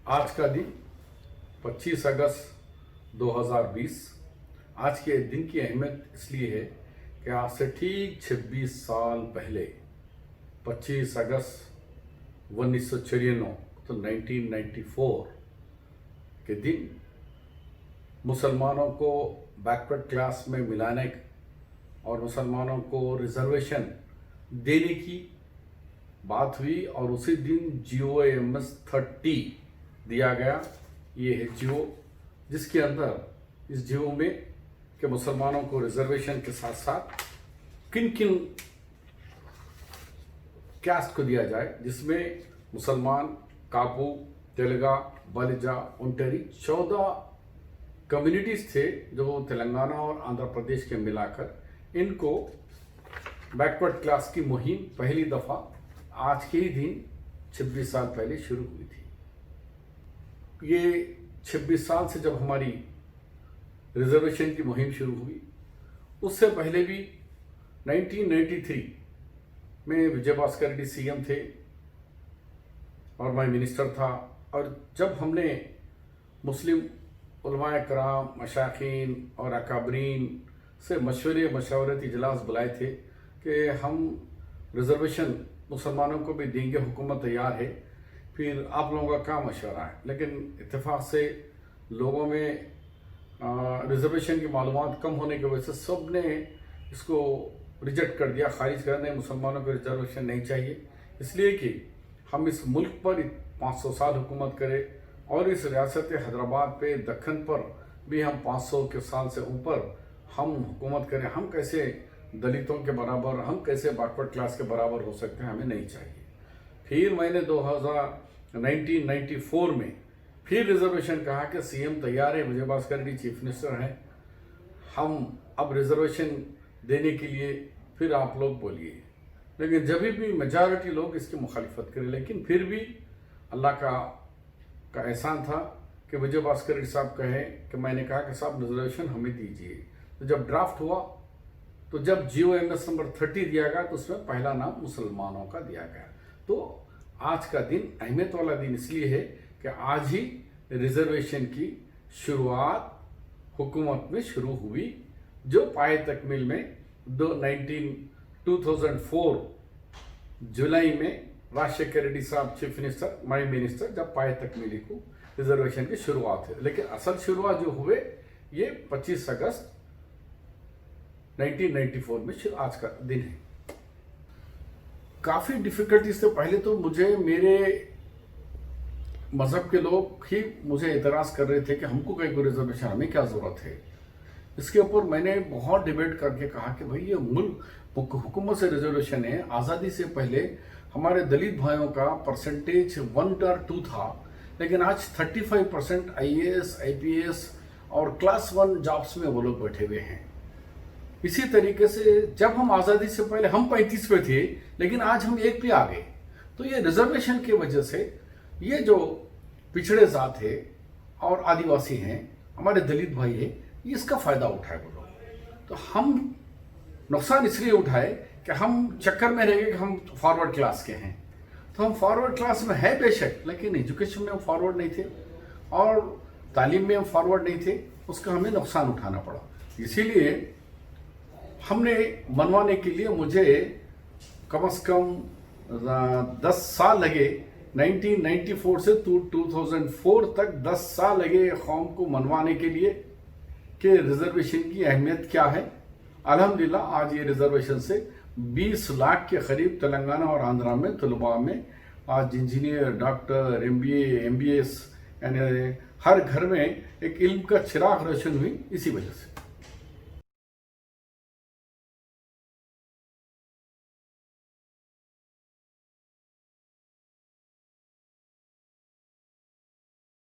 आज का दिन 25 अगस्त 2020। आज के दिन की अहमियत इसलिए है कि आज से ठीक 26 साल पहले 25 अगस्त 1994 तो 1994 के दिन मुसलमानों को बैकवर्ड क्लास में मिलाने और मुसलमानों को रिजर्वेशन देने की बात हुई और उसी दिन GOMS 30 दिया गया। ये है जियो, जिसके अंदर इस जियो में कि मुसलमानों को रिजर्वेशन के साथ साथ किन किन कास्ट को दिया जाए, जिसमें मुसलमान, कापू, तेलगा, बलिजा, उंटेरी 14 कम्युनिटीज थे जो तेलंगाना और आंध्र प्रदेश के मिलाकर इनको बैकवर्ड क्लास की मुहिम पहली दफ़ा आज के ही दिन 26 साल पहले शुरू हुई थी। ये 26 साल से जब हमारी रिजर्वेशन की मुहिम शुरू हुई, उससे पहले भी 1993 में विजय भास्कर रेड्डी CM थे और मैं मिनिस्टर था। और जब हमने मुस्लिम उलमाए कराम, मशाखीन और अकाबरीन से मशवरती इजलास बुलाए थे कि हम रिजर्वेशन मुसलमानों को भी देंगे, हुकूमत तैयार है, फिर आप लोगों का क्या मशवरा है। लेकिन इत्तेफाक से लोगों में रिजर्वेशन की मालूमात कम होने की वजह से सब ने इसको रिजेक्ट कर दिया, खारिज कर दिया। मुसलमानों को रिजर्वेशन नहीं चाहिए, इसलिए कि हम इस मुल्क पर 500 साल हुकूमत करें और इस रियासत हैदराबाद पे दक्खन पर भी हम 500 के साल से ऊपर हम हुकूमत करें। हम कैसे दलितों के बराबर, हम कैसे बैकवर्ड क्लास के बराबर हो सकते हैं, हमें नहीं चाहिए। फिर मैंने 1994 में फिर रिजर्वेशन कहा कि CM तैयार है, विजय भास्कर रेड्डी चीफ मिनिस्टर हैं, हम अब रिजर्वेशन देने के लिए फिर आप लोग बोलिए। लेकिन जब भी मेजॉरिटी लोग इसकी मुखालिफत करें, लेकिन फिर भी अल्लाह का एहसान था कि विजय भास्कर रेड्डी साहब कहे कि मैंने कहा कि साहब रिजर्वेशन हमें दीजिए। तो जब ड्राफ्ट हुआ तो जब GOMS नंबर 30 दिया गया तो उसमें पहला नाम मुसलमानों का दिया गया। तो आज का दिन अहमियत वाला दिन इसलिए है कि आज ही रिजर्वेशन की शुरुआत हुकूमत में शुरू हुई, जो पाए तकमील में 2004 जुलाई में राजशेखर रेड्डी साहब चीफ मिनिस्टर, माई मिनिस्टर, जब पाए तकमीली को रिजर्वेशन की शुरुआत हुई। लेकिन असल शुरुआत जो हुए ये 25 अगस्त 1994 में आज का दिन है। काफ़ी डिफ़िकल्टीज से पहले तो मुझे मेरे मज़हब के लोग ही मुझे एतराज़ कर रहे थे कि हमको कहीं को रिजर्वेशन, हमें क्या ज़रूरत है। इसके ऊपर मैंने बहुत डिबेट करके कहा कि भाई ये मुल्क हुकूमत से रिजर्वेशन है। आज़ादी से पहले हमारे दलित भाइयों का परसेंटेज 1 और 2 था, लेकिन आज 35% IAS, IPS और क्लास 1 जॉब्स में वो लोग बैठे हुए हैं। इसी तरीके से जब हम आज़ादी से पहले हम 35 पे थे, लेकिन आज हम 1 पे आ गए। तो ये रिजर्वेशन की वजह से ये जो पिछड़े जात है और आदिवासी हैं, हमारे दलित भाई है, ये इसका फ़ायदा उठाए वो लोग। तो हम नुकसान इसलिए उठाए कि हम चक्कर में रह गए कि हम फॉरवर्ड क्लास के हैं। तो हम फॉरवर्ड क्लास में है बेशक, लेकिन एजुकेशन में हम फॉरवर्ड नहीं थे और तालीम में हम फॉरवर्ड नहीं थे, उसका हमें नुकसान उठाना पड़ा। इसीलिए हमने मनवाने के लिए मुझे कम से कम 10 साल लगे। 1994 से 2004 तक 10 साल लगे कौम को मनवाने के लिए कि रिजर्वेशन की अहमियत क्या है। अल्हम्दुलिल्लाह आज ये रिजर्वेशन से 20 लाख के करीब तेलंगाना और आंध्रा में तलबा में आज इंजीनियर, डॉक्टर, MBA, MBS, यानी हर घर में एक इल्म का चिराग रोशन हुई इसी वजह से।